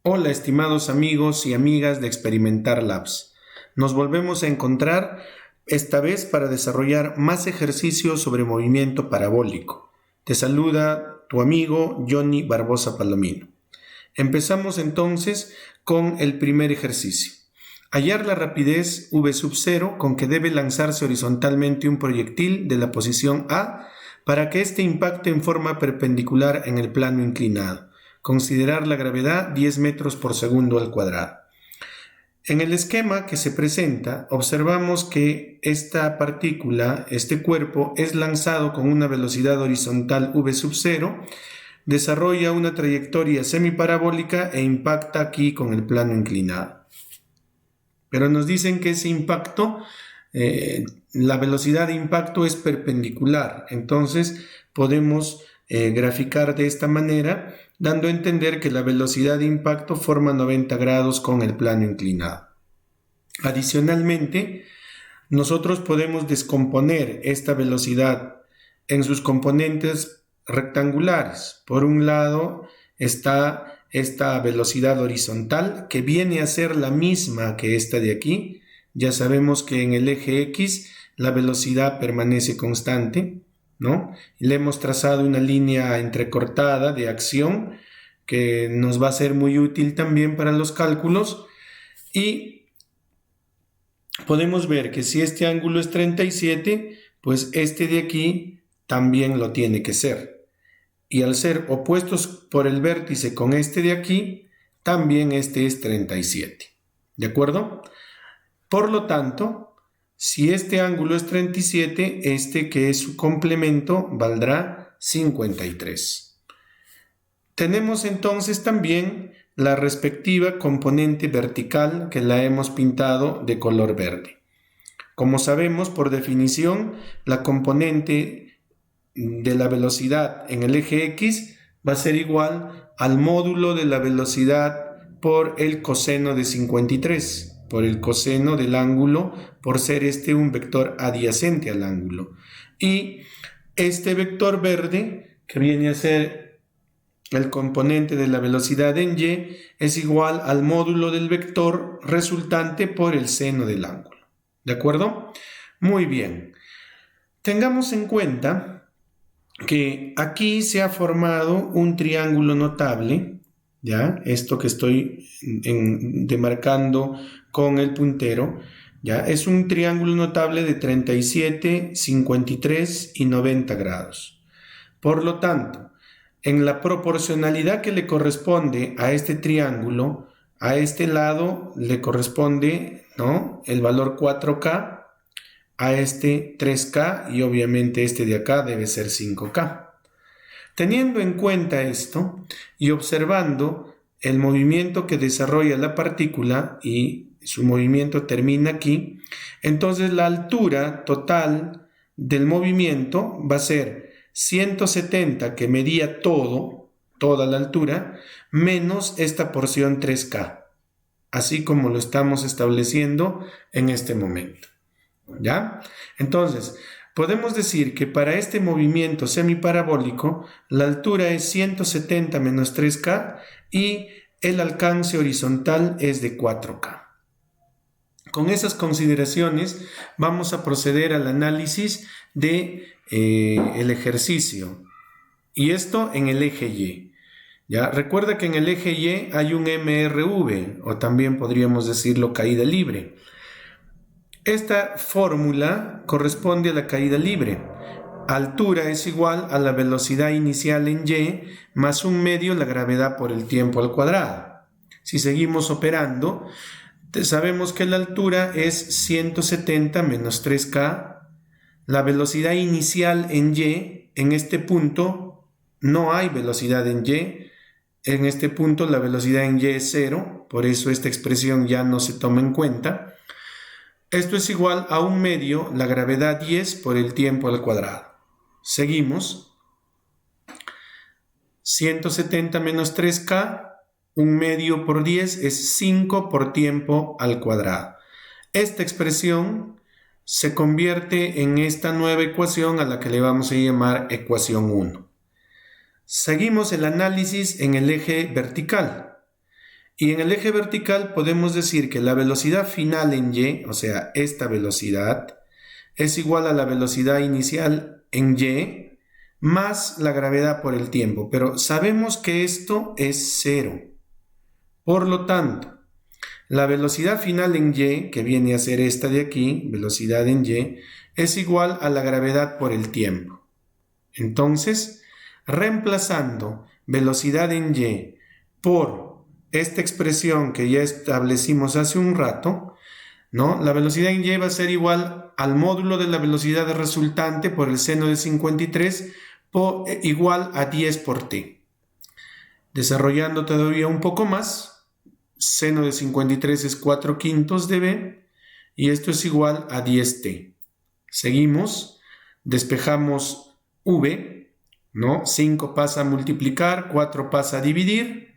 Hola, estimados amigos y amigas de Experimentar Labs. Nos volvemos a encontrar, esta vez para desarrollar más ejercicios sobre movimiento parabólico. Te saluda tu amigo Johnny Barbosa Palomino. Empezamos entonces con el primer ejercicio. Hallar la rapidez v sub 0 con que debe lanzarse horizontalmente un proyectil de la posición A para que éste impacte en forma perpendicular en el plano inclinado. Considerar la gravedad 10 metros por segundo al cuadrado. En el esquema que se presenta, observamos que esta partícula, este cuerpo, es lanzado con una velocidad horizontal v sub 0, desarrolla una trayectoria semiparabólica e impacta aquí con el plano inclinado. Pero nos dicen que ese impacto, la velocidad de impacto es perpendicular, entonces podemos graficar de esta manera, dando a entender que la velocidad de impacto forma 90 grados con el plano inclinado. Adicionalmente, nosotros podemos descomponer esta velocidad en sus componentes rectangulares. Por un lado está esta velocidad horizontal, que viene a ser la misma que esta de aquí. Ya sabemos que en el eje X la velocidad permanece constante, ¿no? Y le hemos trazado una línea entrecortada de acción que nos va a ser muy útil también para los cálculos, y podemos ver que si este ángulo es 37, pues este de aquí también lo tiene que ser, y al ser opuestos por el vértice con este de aquí, también este es 37, ¿de acuerdo? Por lo tanto, si este ángulo es 37, este que es su complemento valdrá 53. Tenemos entonces también la respectiva componente vertical que la hemos pintado de color verde. Como sabemos, por definición, la componente de la velocidad en el eje X va a ser igual al módulo de la velocidad por el coseno de 53. Por el coseno del ángulo, por ser este un vector adyacente al ángulo. Y este vector verde, que viene a ser el componente de la velocidad en Y, es igual al módulo del vector resultante por el seno del ángulo. ¿De acuerdo? Muy bien. Tengamos en cuenta que aquí se ha formado un triángulo notable, ¿ya? Esto que estoy demarcando con el puntero, ¿ya? Es un triángulo notable de 37, 53 y 90 grados. Por lo tanto, en la proporcionalidad que le corresponde a este triángulo, a este lado le corresponde, ¿no?, el valor 4K, a este 3K, y obviamente este de acá debe ser 5K. Teniendo en cuenta esto y observando el movimiento que desarrolla la partícula, y su movimiento termina aquí, entonces la altura total del movimiento va a ser 170, que medía toda la altura, menos esta porción 3K, así como lo estamos estableciendo en este momento. ¿Ya? Entonces, podemos decir que para este movimiento semiparabólico, la altura es 170 menos 3K y el alcance horizontal es de 4K. Con esas consideraciones vamos a proceder al análisis de el ejercicio, y esto en el eje Y. ¿Ya? Recuerda que en el eje Y hay un MRV, o también podríamos decirlo caída libre. Esta fórmula corresponde a la caída libre. Altura es igual a la velocidad inicial en Y más 1/2 la gravedad por el tiempo al cuadrado. Si seguimos operando, sabemos que la altura es 170 menos 3K. La velocidad inicial en Y, en este punto no hay velocidad en Y. En este punto la velocidad en Y es 0, por eso esta expresión ya no se toma en cuenta. Esto es igual a 1/2 la gravedad 10 por el tiempo al cuadrado. Seguimos. 170 menos 3K, 1/2 por 10 es 5 por tiempo al cuadrado. Esta expresión se convierte en esta nueva ecuación, a la que le vamos a llamar ecuación 1. Seguimos el análisis en el eje vertical. Y en el eje vertical podemos decir que la velocidad final en y, o sea, esta velocidad, es igual a la velocidad inicial en y más la gravedad por el tiempo. Pero sabemos que esto es 0. Por lo tanto, la velocidad final en y, que viene a ser esta de aquí, velocidad en y, es igual a la gravedad por el tiempo. Entonces, reemplazando velocidad en y por esta expresión que ya establecimos hace un rato, ¿no? La velocidad en y va a ser igual al módulo de la velocidad resultante por el seno de 53 igual a 10 por t. Desarrollando todavía un poco más, seno de 53 es 4/5 de b y esto es igual a 10t. Seguimos, despejamos v, ¿no? 5 pasa a multiplicar, 4 pasa a dividir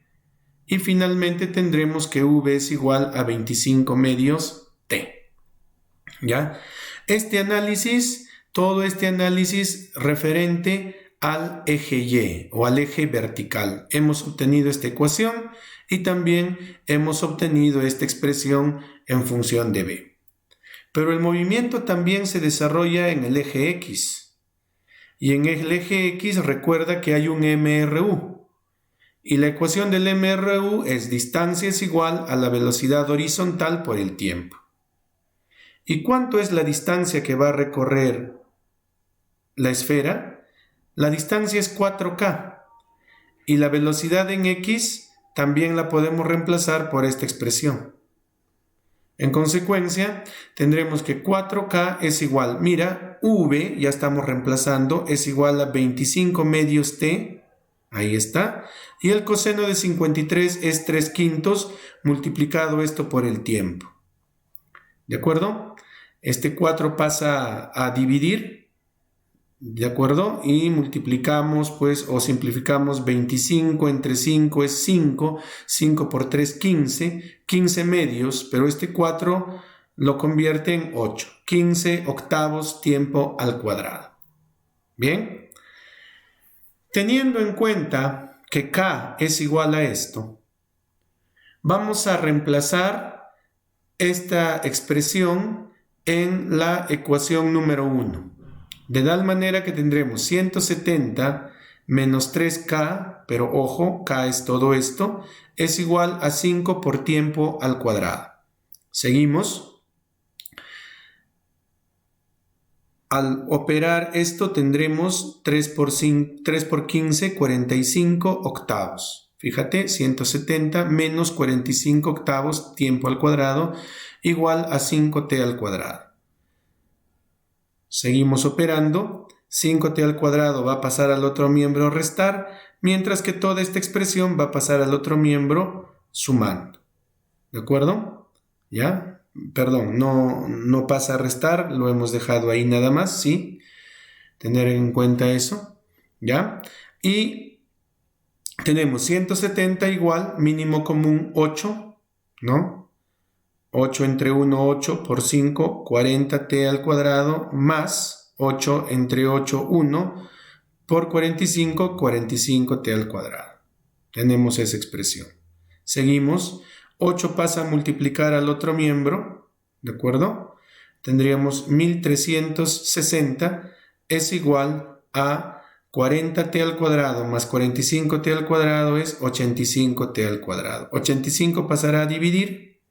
y finalmente tendremos que v es igual a 25 medios t. ¿Ya? Todo este análisis referente al eje y o al eje vertical. Hemos obtenido esta ecuación y también hemos obtenido esta expresión en función de b. Pero el movimiento también se desarrolla en el eje X. Y en el eje X recuerda que hay un MRU. Y la ecuación del MRU es distancia es igual a la velocidad horizontal por el tiempo. ¿Y cuánto es la distancia que va a recorrer la esfera? La distancia es 4K. Y la velocidad en X también la podemos reemplazar por esta expresión. En consecuencia, tendremos que 4K es igual, mira, V, ya estamos reemplazando, es igual a 25 medios t, ahí está, y el coseno de 53 es 3/5 multiplicado esto por el tiempo. ¿De acuerdo? Este 4 pasa a dividir, ¿de acuerdo? Y multiplicamos, pues, o simplificamos 25 entre 5 es 5, 5 por 3, 15, 15 medios, pero este 4 lo convierte en 8, 15 octavos tiempo al cuadrado. Bien. Teniendo en cuenta que K es igual a esto, vamos a reemplazar esta expresión en la ecuación número 1. De tal manera que tendremos 170 menos 3K, pero ojo, K es todo esto, es igual a 5 por tiempo al cuadrado. Seguimos. Al operar esto tendremos 3 por 15, 45 octavos. Fíjate, 170 menos 45 octavos tiempo al cuadrado igual a 5t al cuadrado. Seguimos operando. 5t al cuadrado va a pasar al otro miembro restar, mientras que toda esta expresión va a pasar al otro miembro sumando. ¿De acuerdo? ¿Ya? Perdón, no pasa a restar, lo hemos dejado ahí nada más, ¿sí? Tener en cuenta eso, ¿ya? Y tenemos 170 igual, mínimo común 8, ¿no? 8 entre 1, 8 por 5, 40t al cuadrado, más 8 entre 8, 1, por 45, 45t al cuadrado. Tenemos esa expresión. Seguimos. 8 pasa a multiplicar al otro miembro, ¿de acuerdo? Tendríamos 1360 es igual a 40t al cuadrado más 45t al cuadrado es 85t al cuadrado. 85 pasará a dividir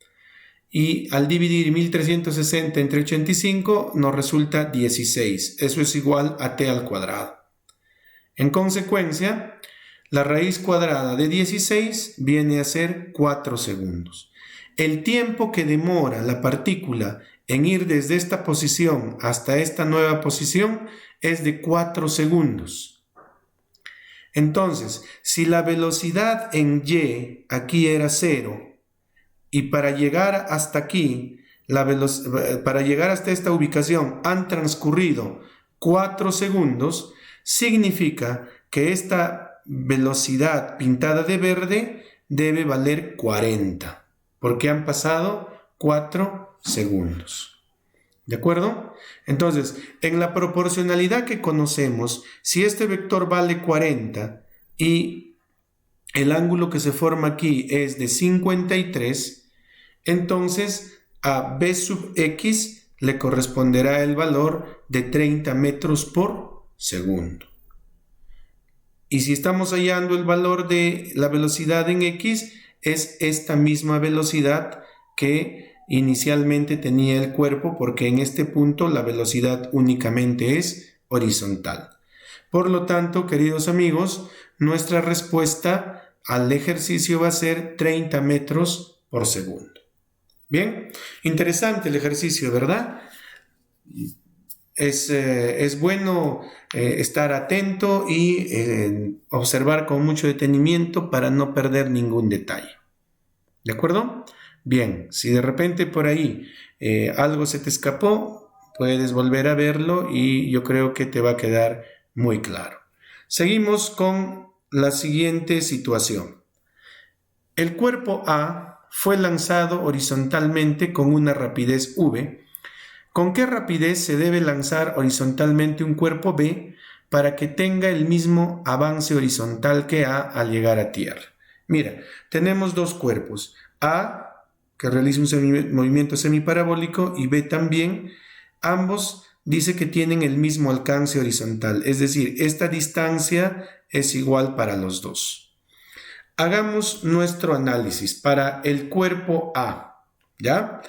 y al dividir 1360 entre 85 nos resulta 16. Eso es igual a t al cuadrado. En consecuencia, la raíz cuadrada de 16 viene a ser 4 segundos. El tiempo que demora la partícula en ir desde esta posición hasta esta nueva posición es de 4 segundos. Entonces, si la velocidad en y aquí era 0 y para llegar hasta aquí, para llegar hasta esta ubicación han transcurrido 4 segundos, significa que esta velocidad pintada de verde debe valer 40, porque han pasado 4 segundos. ¿De acuerdo? Entonces, en la proporcionalidad que conocemos, si este vector vale 40 y el ángulo que se forma aquí es de 53, entonces a b sub x le corresponderá el valor de 30 metros por segundo. Y si estamos hallando el valor de la velocidad en x, es esta misma velocidad que inicialmente tenía el cuerpo, porque en este punto la velocidad únicamente es horizontal. Por lo tanto, queridos amigos, nuestra respuesta al ejercicio va a ser 30 metros por segundo. Bien, interesante el ejercicio, ¿verdad? Es bueno estar atento y observar con mucho detenimiento para no perder ningún detalle. ¿De acuerdo? Bien, si de repente por ahí algo se te escapó, puedes volver a verlo y yo creo que te va a quedar muy claro. Seguimos con la siguiente situación. El cuerpo A fue lanzado horizontalmente con una rapidez v. ¿Con qué rapidez se debe lanzar horizontalmente un cuerpo B para que tenga el mismo avance horizontal que A al llegar a tierra? Mira, tenemos dos cuerpos, A, que realiza un movimiento semiparabólico, y B también. Ambos dice que tienen el mismo alcance horizontal, es decir, esta distancia es igual para los dos. Hagamos nuestro análisis para el cuerpo A, ¿ya?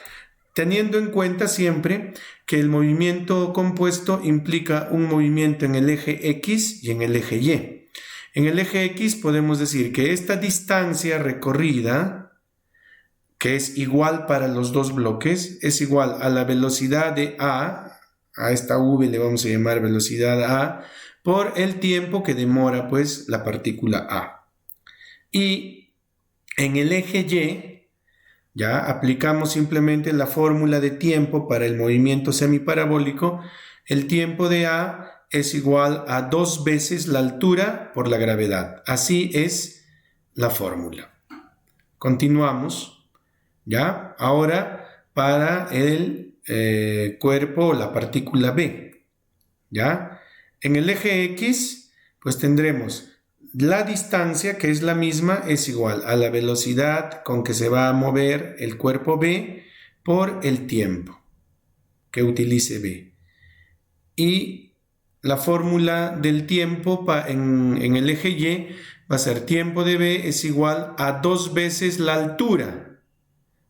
Teniendo en cuenta siempre que el movimiento compuesto implica un movimiento en el eje X y en el eje Y. En el eje X podemos decir que esta distancia recorrida, que es igual para los dos bloques, es igual a la velocidad de A esta v le vamos a llamar velocidad A, por el tiempo que demora pues la partícula A. Y en el eje Y, ya aplicamos simplemente la fórmula de tiempo para el movimiento semiparabólico. El tiempo de A es igual a 2 veces la altura por la gravedad. Así es la fórmula. Continuamos, ¿ya? Ahora para el cuerpo o la partícula B, ¿ya? En el eje X, pues tendremos la distancia, que es la misma, es igual a la velocidad con que se va a mover el cuerpo B por el tiempo que utilice B. Y la fórmula del tiempo en el eje Y va a ser tiempo de B es igual a 2 veces la altura.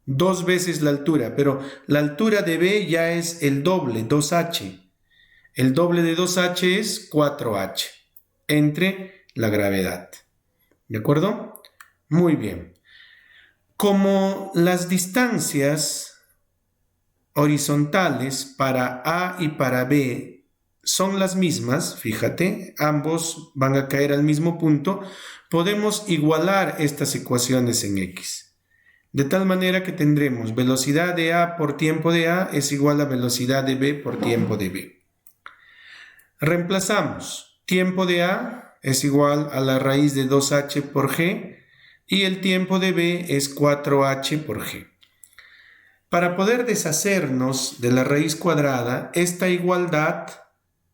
2 veces la altura, pero la altura de B ya es el doble, 2h. El doble de 2h es 4h entre la gravedad. ¿De acuerdo? Muy bien. Como las distancias horizontales para A y para B son las mismas, fíjate, ambos van a caer al mismo punto, podemos igualar estas ecuaciones en X. De tal manera que tendremos velocidad de A por tiempo de A es igual a velocidad de B por tiempo de B. Reemplazamos. Tiempo de A es igual a la raíz de 2h por g y el tiempo de B es 4h por g. Para poder deshacernos de la raíz cuadrada, esta igualdad,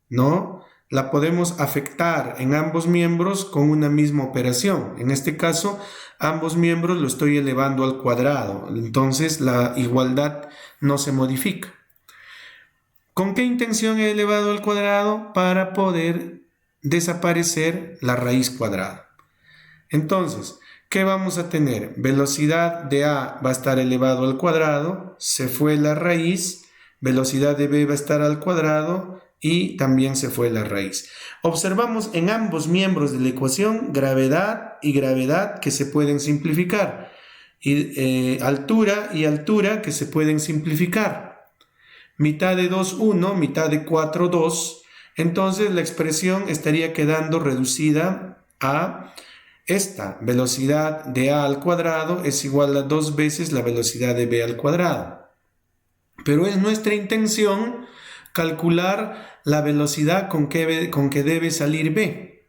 ¿no?, la podemos afectar en ambos miembros con una misma operación. En este caso, ambos miembros lo estoy elevando al cuadrado, entonces la igualdad no se modifica. ¿Con qué intención he elevado al cuadrado? Para poder desaparecer la raíz cuadrada. Entonces, ¿qué vamos a tener? Velocidad de A va a estar elevado al cuadrado, se fue la raíz, velocidad de B va a estar al cuadrado y también se fue la raíz. Observamos en ambos miembros de la ecuación gravedad y gravedad que se pueden simplificar, y altura y altura que se pueden simplificar. Mitad de 2, 1, mitad de 4, 2. Entonces la expresión estaría quedando reducida a esta velocidad de A al cuadrado es igual a 2 veces la velocidad de B al cuadrado. Pero es nuestra intención calcular la velocidad con que debe salir B.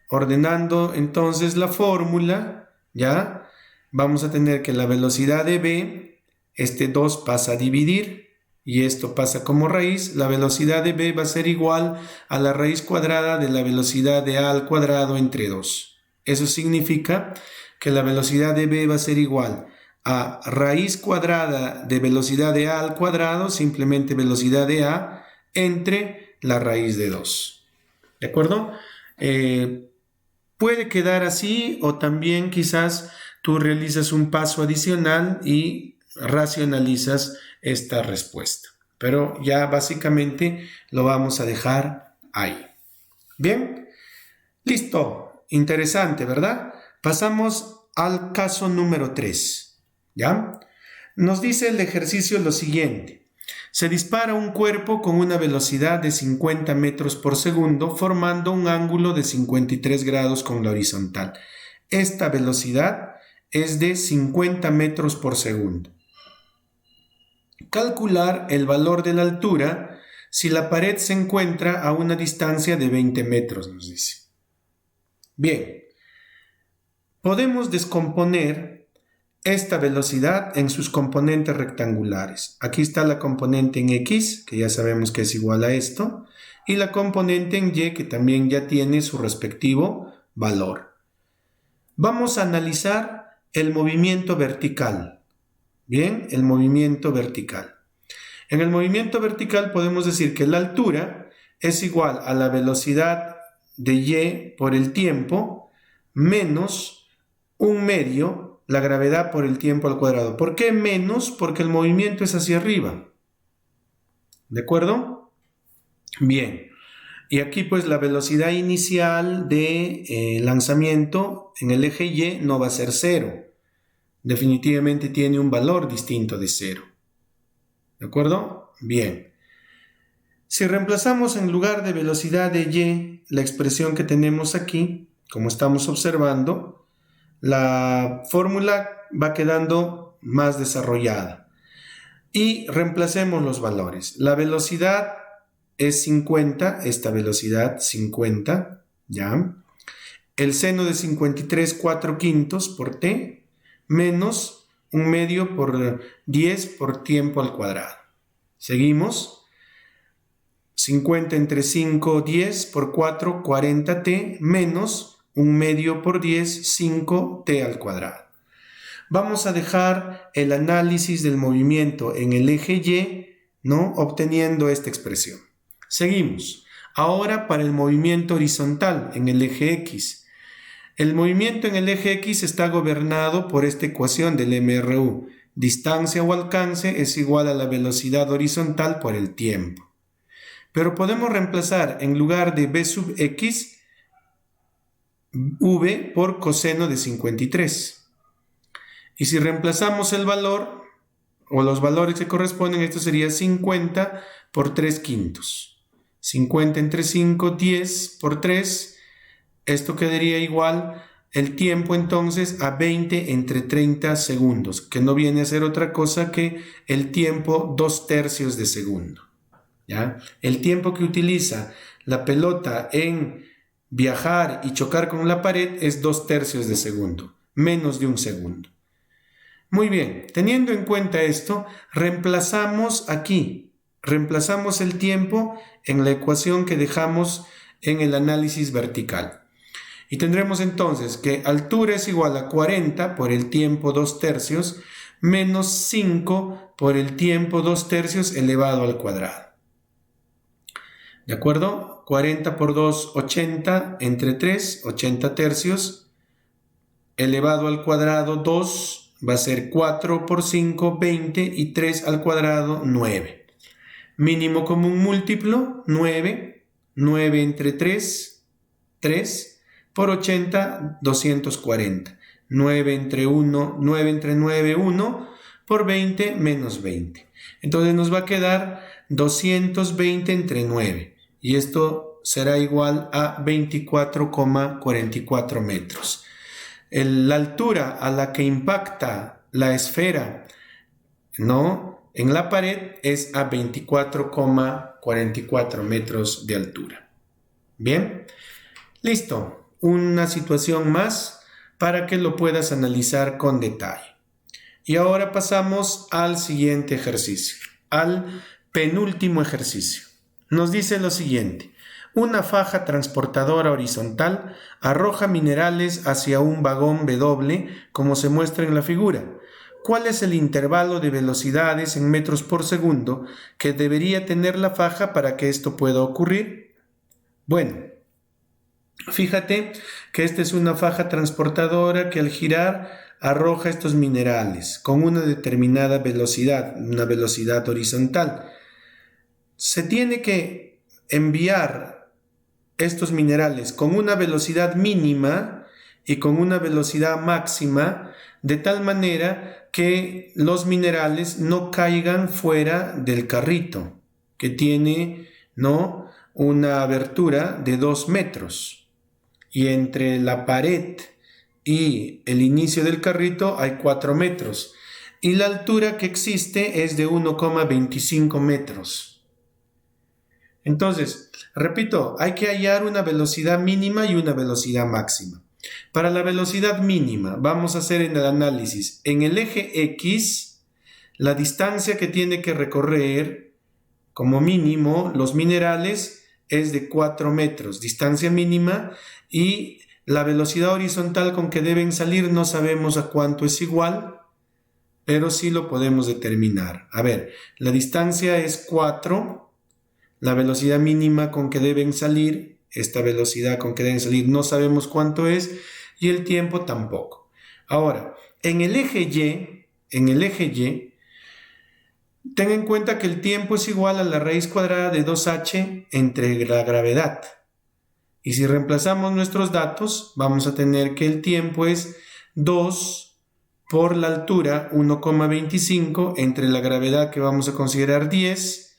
Ordenando entonces la fórmula, ¿ya? Vamos a tener que la velocidad de B, este 2 pasa a dividir y esto pasa como raíz. La velocidad de B va a ser igual a la raíz cuadrada de la velocidad de A al cuadrado entre 2. Eso significa que la velocidad de b va a ser igual a raíz cuadrada de velocidad de a al cuadrado, simplemente velocidad de a, entre la raíz de 2. ¿De acuerdo? Puede quedar así, o también quizás tú realizas un paso adicional y racionalizas esta respuesta. Pero ya básicamente lo vamos a dejar ahí. Bien, listo. Interesante, ¿verdad? Pasamos al caso número 3. ¿Ya? Nos dice el ejercicio lo siguiente. Se dispara un cuerpo con una velocidad de 50 metros por segundo, formando un ángulo de 53 grados con la horizontal. Esta velocidad es de 50 metros por segundo. Calcular el valor de la altura si la pared se encuentra a una distancia de 20 metros, nos dice. Bien, podemos descomponer esta velocidad en sus componentes rectangulares. Aquí está la componente en X, que ya sabemos que es igual a esto, y la componente en Y, que también ya tiene su respectivo valor. Vamos a analizar el movimiento vertical. Bien, el movimiento vertical. En el movimiento vertical podemos decir que la altura es igual a la velocidad de Y por el tiempo menos un medio la gravedad por el tiempo al cuadrado. ¿Por qué menos? Porque el movimiento es hacia arriba. ¿De acuerdo? Bien. Y aquí pues la velocidad inicial de lanzamiento en el eje Y no va a ser 0. Definitivamente tiene un valor distinto de 0. ¿De acuerdo? Bien. Si reemplazamos en lugar de velocidad de Y la expresión que tenemos aquí, como estamos observando, la fórmula va quedando más desarrollada. Y reemplacemos los valores. La velocidad es 50, esta velocidad 50, ¿ya? El seno de 53, 4/5 por t, menos un medio por 10 por tiempo al cuadrado. Seguimos. 50 entre 5, 10 por 4, 40t, menos un medio por 10, 5t al cuadrado. Vamos a dejar el análisis del movimiento en el eje Y, ¿no? Obteniendo esta expresión. Seguimos. Ahora para el movimiento horizontal en el eje X. El movimiento en el eje X está gobernado por esta ecuación del MRU. Distancia o alcance es igual a la velocidad horizontal por el tiempo. Pero podemos reemplazar en lugar de b sub x, v por coseno de 53. Y si reemplazamos el valor, o los valores que corresponden, esto sería 50 por 3/5. 50 entre 5, 10 por 3. Esto quedaría igual el tiempo entonces a 20 entre 30 segundos, que no viene a ser otra cosa que el tiempo 2/3 de segundo. ¿Ya? El tiempo que utiliza la pelota en viajar y chocar con la pared es 2/3 de segundo, menos de un segundo. Muy bien, teniendo en cuenta esto, reemplazamos aquí, reemplazamos el tiempo en la ecuación que dejamos en el análisis vertical. Y tendremos entonces que altura es igual a 40 por el tiempo 2/3 menos 5 por el tiempo 2/3 elevado al cuadrado. ¿De acuerdo? 40 por 2, 80 entre 3, 80 tercios, elevado al cuadrado 2, va a ser 4 por 5, 20 y 3 al cuadrado 9. Mínimo común múltiplo, 9, 9 entre 3, 3, por 80, 240. 9 entre 1, 9 entre 9, 1, por 20, menos 20. Entonces nos va a quedar 220 entre 9. Y esto será igual a 24,44 metros. La altura a la que impacta la esfera, ¿no?, en la pared es a 24,44 metros de altura. Bien, listo. Una situación más para que lo puedas analizar con detalle. Y ahora pasamos al siguiente ejercicio, al penúltimo ejercicio. Nos dice lo siguiente: Una faja transportadora horizontal arroja minerales hacia un vagón W, como se muestra en la figura. ¿Cuál es el intervalo de velocidades en metros por segundo que debería tener la faja para que esto pueda ocurrir? Bueno, fíjate que esta es una faja transportadora que al girar arroja estos minerales con una determinada velocidad, una velocidad horizontal. Se tiene que enviar estos minerales con una velocidad mínima y con una velocidad máxima, de tal manera que los minerales no caigan fuera del carrito, que tiene, ¿no?, una abertura de 2 metros. Y entre la pared y el inicio del carrito hay 4 metros. Y la altura que existe es de 1,25 metros. Entonces, repito, hay que hallar una velocidad mínima y una velocidad máxima. Para la velocidad mínima, vamos a hacer el análisis. En el eje X, la distancia que tiene que recorrer, como mínimo, los minerales es de 4 metros, distancia mínima, y la velocidad horizontal con que deben salir no sabemos a cuánto es igual, pero sí lo podemos determinar. A ver, la distancia es 4, la velocidad mínima con que deben salir, esta velocidad con que deben salir no sabemos cuánto es, y el tiempo tampoco. Ahora, en el eje Y, ten en cuenta que el tiempo es igual a la raíz cuadrada de 2h entre la gravedad. Y si reemplazamos nuestros datos, vamos a tener que el tiempo es 2 por la altura, 1,25, entre la gravedad que vamos a considerar 10.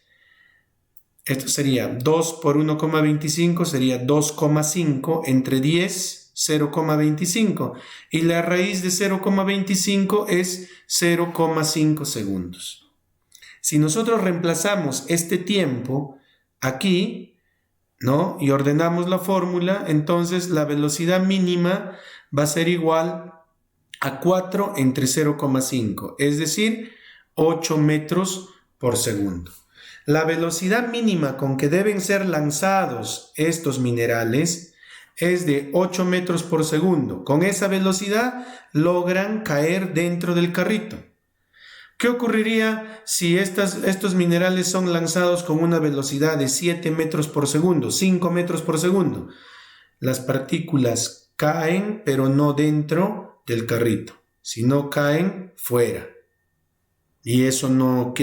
Esto sería 2 por 1,25, sería 2,5, entre 10, 0,25. Y la raíz de 0,25 es 0,5 segundos. Si nosotros reemplazamos este tiempo aquí, ¿no?, y ordenamos la fórmula, entonces la velocidad mínima va a ser igual a 4 entre 0,5, es decir, 8 metros por segundo. La velocidad mínima con que deben ser lanzados estos minerales es de 8 metros por segundo. Con esa velocidad logran caer dentro del carrito. ¿Qué ocurriría si estos minerales son lanzados con una velocidad de 7 metros por segundo, 5 metros por segundo? Las partículas caen, pero no dentro del carrito, sino caen fuera. Y eso no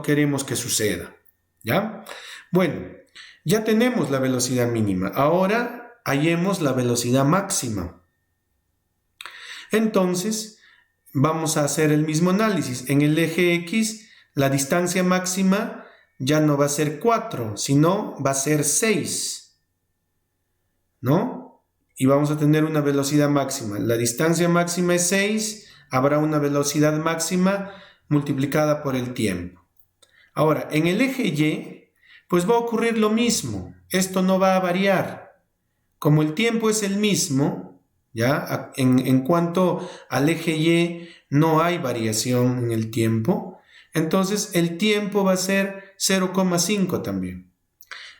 queremos que suceda, ¿ya? Bueno, ya tenemos la velocidad mínima. Ahora hallemos la velocidad máxima. Entonces, vamos a hacer el mismo análisis. En el eje X, la distancia máxima ya no va a ser 4, sino va a ser 6, ¿no? Y vamos a tener una velocidad máxima. La distancia máxima es 6, habrá una velocidad máxima multiplicada por el tiempo. Ahora, en el eje Y, pues va a ocurrir lo mismo. Esto no va a variar. Como el tiempo es el mismo, ¿ya? En cuanto al eje Y, no hay variación en el tiempo. Entonces, el tiempo va a ser 0,5 también.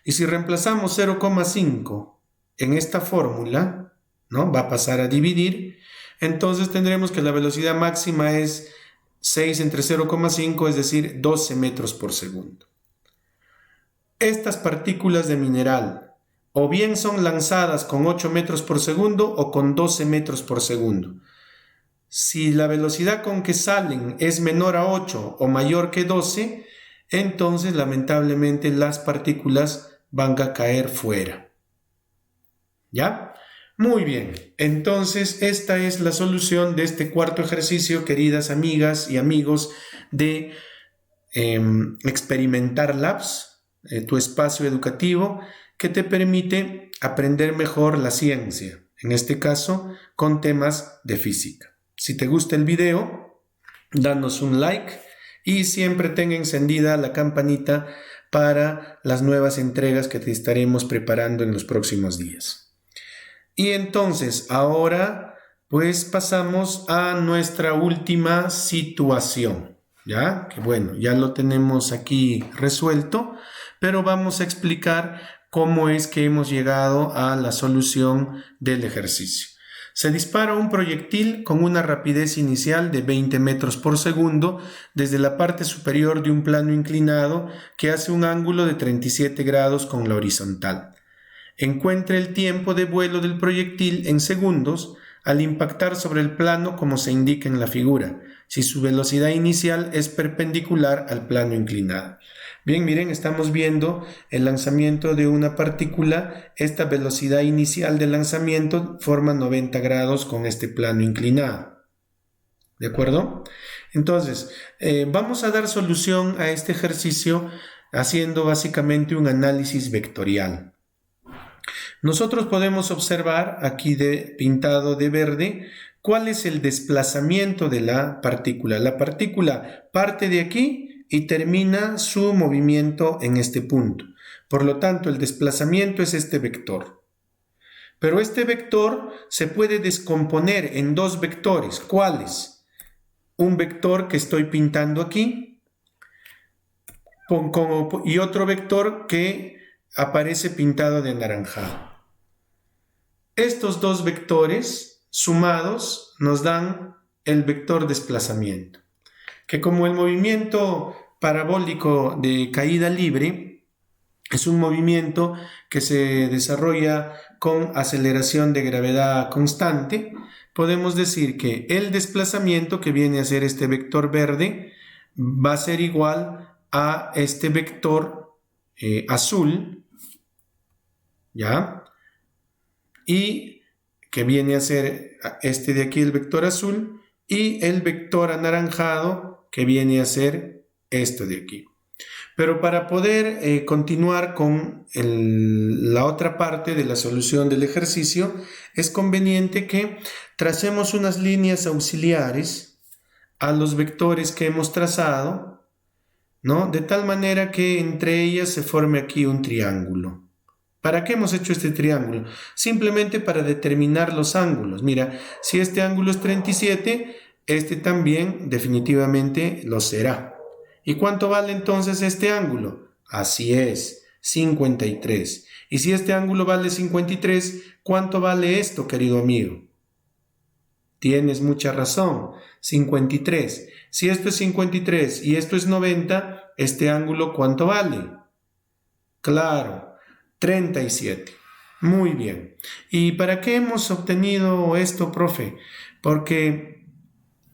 Y si reemplazamos 0,5 en esta fórmula, ¿no?, va a pasar a dividir. Entonces, tendremos que la velocidad máxima es 6 entre 0,5, es decir, 12 metros por segundo. Estas partículas de mineral o bien son lanzadas con 8 metros por segundo o con 12 metros por segundo. Si la velocidad con que salen es menor a 8 o mayor que 12, entonces lamentablemente las partículas van a caer fuera. ¿Ya? Muy bien, entonces esta es la solución de este cuarto ejercicio, queridas amigas y amigos de Experimentar Labs, tu espacio educativo que te permite aprender mejor la ciencia, en este caso con temas de física. Si te gusta el video, danos un like y siempre ten encendida la campanita para las nuevas entregas que te estaremos preparando en los próximos días. Y entonces, ahora, pues pasamos a nuestra última situación, ¿ya? Que bueno, ya lo tenemos aquí resuelto, pero vamos a explicar cómo es que hemos llegado a la solución del ejercicio. Se dispara un proyectil con una rapidez inicial de 20 metros por segundo desde la parte superior de un plano inclinado que hace un ángulo de 37 grados con la horizontal. Encuentre el tiempo de vuelo del proyectil en segundos al impactar sobre el plano como se indica en la figura, si su velocidad inicial es perpendicular al plano inclinado. Bien, miren, estamos viendo el lanzamiento de una partícula. Esta velocidad inicial de lanzamiento forma 90 grados con este plano inclinado. ¿De acuerdo? Entonces, vamos a dar solución a este ejercicio haciendo básicamente un análisis vectorial. Nosotros podemos observar aquí pintado de verde cuál es el desplazamiento de la partícula. La partícula parte de aquí y termina su movimiento en este punto. Por lo tanto, el desplazamiento es este vector. Pero este vector se puede descomponer en dos vectores. ¿Cuáles? Un vector que estoy pintando aquí y otro vector que aparece pintado de anaranjado. Estos dos vectores sumados nos dan el vector desplazamiento, que como el movimiento parabólico de caída libre es un movimiento que se desarrolla con aceleración de gravedad constante, podemos decir que el desplazamiento que viene a ser este vector verde va a ser igual a este vector azul, ¿ya? Y que viene a ser este de aquí, el vector azul, y el vector anaranjado que viene a ser esto de aquí. Pero para poder continuar con la otra parte de la solución del ejercicio, es conveniente que tracemos unas líneas auxiliares a los vectores que hemos trazado, ¿no? De tal manera que entre ellas se forme aquí un triángulo. ¿Para qué hemos hecho este triángulo? Simplemente para determinar los ángulos. Mira, si este ángulo es 37, este también definitivamente lo será. ¿Y cuánto vale entonces este ángulo? Así es, 53. Y si este ángulo vale 53, ¿cuánto vale esto, querido amigo? Tienes mucha razón, 53. Si esto es 53 y esto es 90, ¿este ángulo cuánto vale? Claro, 37. Muy bien. ¿Y para qué hemos obtenido esto, profe? Porque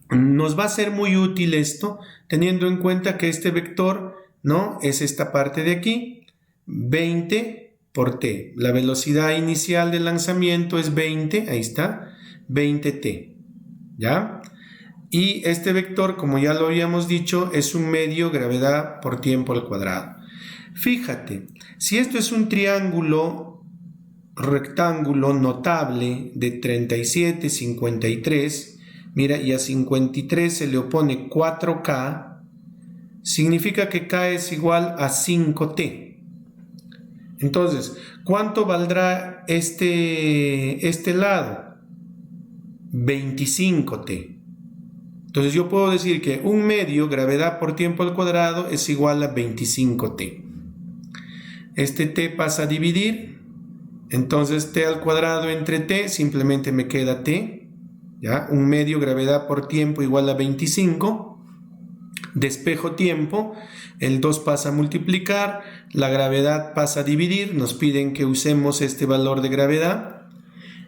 nos va a ser muy útil esto, teniendo en cuenta que este vector, ¿no?, es esta parte de aquí, 20 por t. La velocidad inicial del lanzamiento es 20, ahí está, 20t, ¿ya? Y este vector, como ya lo habíamos dicho, es un medio gravedad por tiempo al cuadrado. Fíjate, si esto es un triángulo rectángulo notable de 37, 53, mira, y a 53 se le opone 4K, significa que K es igual a 5T. Entonces, ¿cuánto valdrá este lado? 25T. Entonces yo puedo decir que un medio, gravedad por tiempo al cuadrado, es igual a 25T. Este T pasa a dividir, entonces T al cuadrado entre T, simplemente me queda T. ¿Ya? Un medio gravedad por tiempo igual a 25, despejo tiempo, el 2 pasa a multiplicar, la gravedad pasa a dividir, nos piden que usemos este valor de gravedad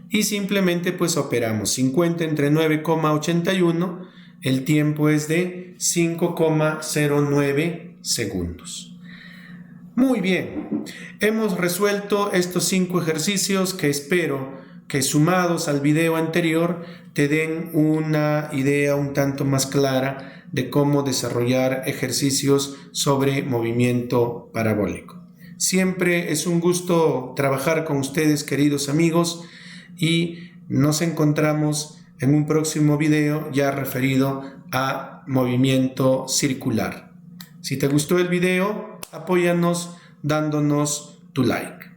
y simplemente pues operamos 50 entre 9,81, el tiempo es de 5,09 segundos. Muy bien, hemos resuelto estos 5 ejercicios que espero que sumados al video anterior te den una idea un tanto más clara de cómo desarrollar ejercicios sobre movimiento parabólico. Siempre es un gusto trabajar con ustedes, queridos amigos, y nos encontramos en un próximo video ya referido a movimiento circular. Si te gustó el video, apóyanos dándonos tu like.